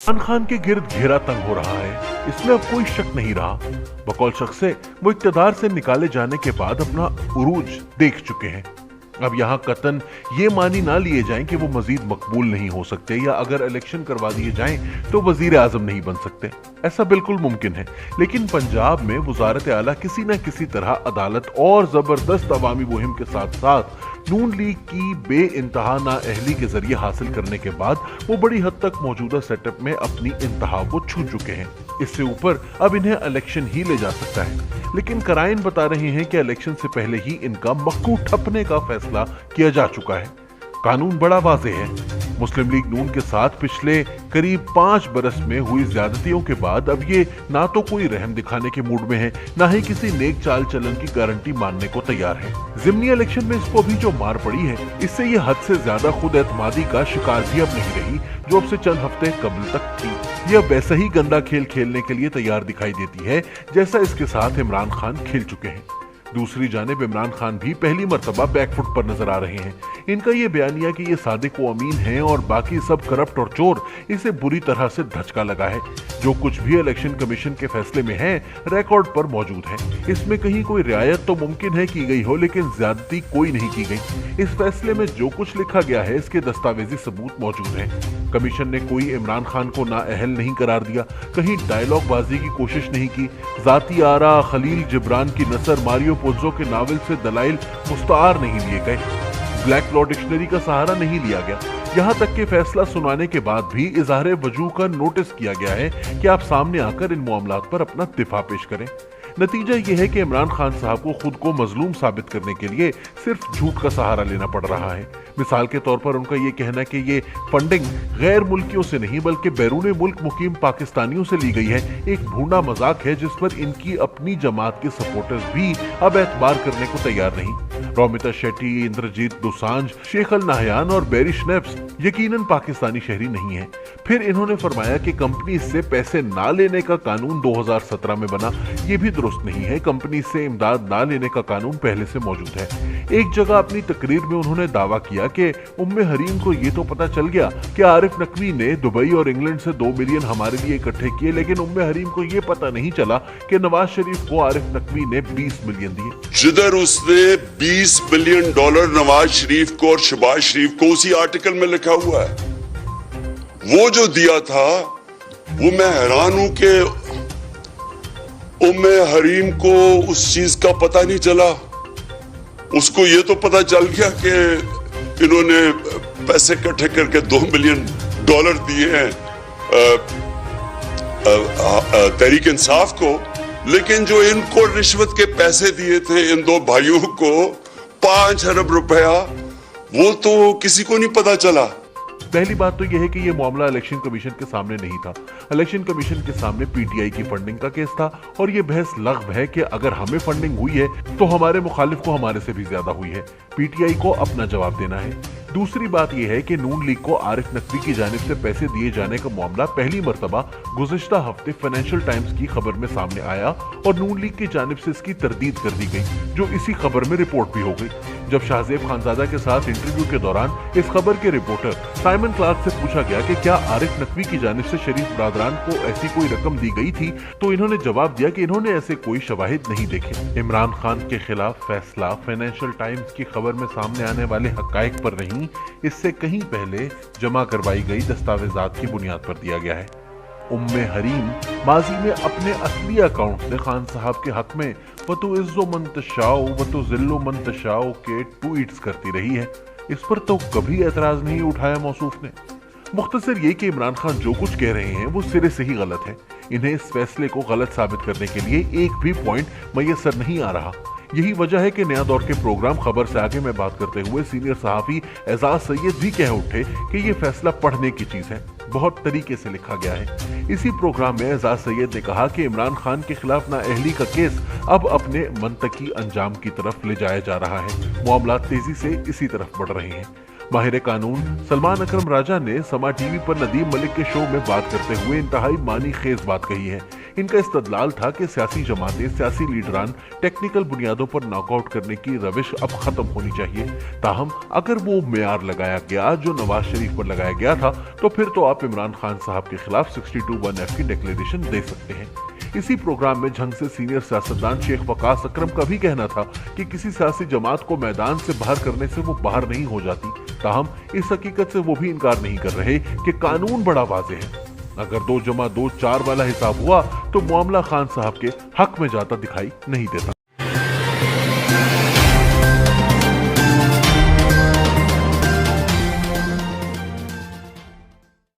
इमरान खान के गिर्द घेरा तंग हो रहा है, इसमें अब कोई शक नहीं रहा। बकौल शख्स से वो इक्तदार से निकाले जाने के बाद अपना उरूज देख चुके हैं। अब यहाँ कतन ये मानी ना लिए जाएं कि वो मजीद मकबूल नहीं हो सकते, या अगर इलेक्शन करवा दिए जाएं तो वजीर आजम नहीं बन सकते। ऐसा बिल्कुल मुमकिन है, लेकिन पंजाब में वजारत आला किसी न किसी तरह अदालत और जबरदस्त अवामी मुहिम के साथ साथ नून लीग की बेइंतहा नाअहली के जरिए हासिल करने के बाद वो बड़ी हद तक मौजूदा सेटअप में अपनी इंतहा को छू चुके हैं। इससे ऊपर अब इन्हें इलेक्शन ही ले जा सकता है, लेकिन कराइन बता रहे हैं कि इलेक्शन से पहले ही इनका मक्कू ठपने का फैसला किया जा चुका है। कानून बड़ा वाज़ेह है। मुस्लिम लीग नून के साथ पिछले करीब 5 बरस में हुई ज्यादतियों के बाद अब ये ना तो कोई रहम दिखाने के मूड में है, ना ही किसी नेक चाल चलन की गारंटी मानने को तैयार है। जिमनी इलेक्शन में इसको अभी जो मार पड़ी है, इससे ये हद से ज्यादा खुद एतमादी का शिकार भी अब नहीं रही जो अब से चंद हफ्ते कबल तक थी। यह वैसा ही गंदा खेल खेलने के लिए तैयार दिखाई देती है जैसा इसके साथ इमरान खान खेल चुके हैं। दूसरी जानिब इमरान खान भी पहली मर्तबा बैकफुट पर नजर आ रहे हैं। इनका ये बयानिया कि ये सादिक व अमीन हैं और बाकी सब करप्ट और चोर, इसे बुरी तरह से धचका लगा है। जो कुछ भी इलेक्शन कमीशन के फैसले में है रिकॉर्ड पर मौजूद है। इसमें कहीं कोई रियायत तो मुमकिन है की गई हो, लेकिन ज्यादती कोई नहीं की गई। इस फैसले में जो कुछ लिखा गया है इसके दस्तावेजी सबूत मौजूद हैं। कमीशन ने कोई इमरान खान को नाअहल नहीं करार दिया, कहीं डायलॉग बाजी की कोशिश नहीं की। जाती आरा खलील जिब्रान की नसर मारियो पुज़ो के नावल से दलाइल मुस्तार नहीं लिए गए, ब्लैक लॉ डिक्शनरी का सहारा नहीं लिया गया। यहाँ तक कि फैसला सुनाने के बाद भी इज़हार वजूह का नोटिस किया गया है कि आप सामने आकर इन मामलात पर अपना दिफा पेश करें। नतीजा यह है कि इमरान खान साहब को खुद को मजलूम साबित करने के लिए सिर्फ झूठ का सहारा लेना पड़ रहा है। मिसाल के तौर पर उनका यह कहना कि ये फंडिंग गैर मुल्कियों से नहीं बल्कि बैरून मुल्क मुकीम पाकिस्तानियों से ली गई है, एक भूना मजाक है जिस पर इनकी अपनी जमात के सपोर्टर्स भी अब एतबार करने को तैयार नहीं। रोमिता शेट्टी, इंद्रजीत दोसांझ, शेख अल नाहयान और बैरी स्नेप्स यकीनन पाकिस्तानी शहरी नहीं है। फिर इन्होंने फरमाया कि कंपनी से पैसे ना लेने का कानून 2017 में बना, ये भी दुरुस्त नहीं है। कंपनी से इमदाद ना लेने का कानून पहले से मौजूद है। एक जगह अपनी तकरीर में उन्होंने दावा किया कि उम्मे हरीम को ये तो पता चल गया कि आरिफ नकवी ने दुबई और इंग्लैंड से 2 मिलियन हमारे लिए इकट्ठे किए, लेकिन उम्मे हरीम को ये पता नहीं चला कि नवाज शरीफ को आरिफ नकवी ने 20 मिलियन दिए। जिधर उसने $20 बिलियन नवाज शरीफ को और शहबाज शरीफ को उसी आर्टिकल में लिखा हुआ है। वो जो दिया था वो मैं हैरान हूं कि उम्मे हरीम को उस चीज का पता नहीं चला। उसको ये तो पता चल गया कि इन्होंने पैसे इकट्ठे करके $2 मिलियन दिए हैं तहरीक इंसाफ को, लेकिन जो इनको रिश्वत के पैसे दिए थे इन 2 भाइयों को 5 अरब रुपया, वो तो किसी को नहीं पता चला। पहली बात तो यह है कि यह मामला इलेक्शन कमीशन के सामने नहीं था। इलेक्शन कमीशन के सामने पीटीआई की फंडिंग का केस था और यह बहस लग़्व है कि अगर हमें फंडिंग हुई है तो हमारे मुखालिफ को हमारे से भी ज्यादा हुई है। पीटीआई को अपना जवाब देना है। दूसरी बात यह है कि नून लीग को आरिफ नकवी की जानिब से पैसे दिए जाने का मामला पहली मर्तबा गुज़िश्ता हफ्ते फाइनेंशियल टाइम्स की खबर में सामने आया और नून लीग की जानिब से इसकी तरदीद कर दी गई, जो इसी खबर में रिपोर्ट भी हो गई। जब शाहजेब खानजादा के साथ इंटरव्यू के दौरान इस खबर के रिपोर्टर साइमन क्लार्क से पूछा गया कि क्या आरिफ नकवी की जानिब से शरीफ बरादरान को ऐसी कोई रकम दी गई थी, तो इन्होंने जवाब दिया कि इन्होंने ऐसे कोई शवाहिद नहीं देखे। इमरान खान के खिलाफ फैसला फाइनेंशियल टाइम्स की खबर में सामने आने वाले हकायक पर नहीं, इससे कहीं पहले जमा करवाई गई दस्तावेजात की बुनियाद पर दिया गया है। उम्मे हरीम माजी में अपने असली अकाउंट से खान साहब के हक में वतो इज्जो मंतशाओ वतो जिल्लो मंतशाओ के ट्वीट्स करती रही है। इस पर तो कभी एतराज नहीं उठाया मौसूफ ने। मुख्तसर ये कि इमरान खान जो कुछ कह रहे हैं वो सिरे से ही गलत है। इन्हें इस फैसले को गलत साबित करने के लिए एक भी पॉइंट मैसर नहीं आ रहा। यही वजह है कि नया दौर के प्रोग्राम खबर से आगे में बात करते हुए सीनियर सहाफी एजाज सैयद भी कह उठे कि ये फैसला पढ़ने की चीज है, बहुत तरीके से लिखा गया है। इसी प्रोग्राम में एजाज सैयद ने कहा कि इमरान खान के खिलाफ नाअहली का केस अब अपने मंतकी अंजाम की तरफ ले जाया जा रहा है। मामला तेजी से इसी तरफ बढ़ रहे हैं। माहिर कानून सलमान अकरम राजा ने समा टीवी पर नदीम मलिक के शो में बात करते हुए इंतहाई मानी खेज बात कही है। इनका इस्तदलाल था कि सियासी जमातें, सियासी लीडरान टेक्निकल बुनियादों पर नॉकआउट करने की रविश अब खत्म होनी चाहिए। ताहम अगर वो मेयार लगाया गया जो नवाज शरीफ पर लगाया गया था, तो फिर तो आप इमरान खान साहब के खिलाफ 62(1)(f) की डिक्लेरेशन दे सकते हैं। इसी प्रोग्राम में झंग से सीनियर सियासतदान शेख वकास अकरम का भी कहना था कि किसी सियासी जमात को मैदान से बाहर करने से वो बाहर नहीं हो जाती। ताहम इस हकीकत से वो भी इनकार नहीं कर रहे कि कानून बड़ा वाज़ेह है। अगर 2 जमा 2 4 वाला हिसाब हुआ तो मामला खान साहब के हक में जाता दिखाई नहीं देता।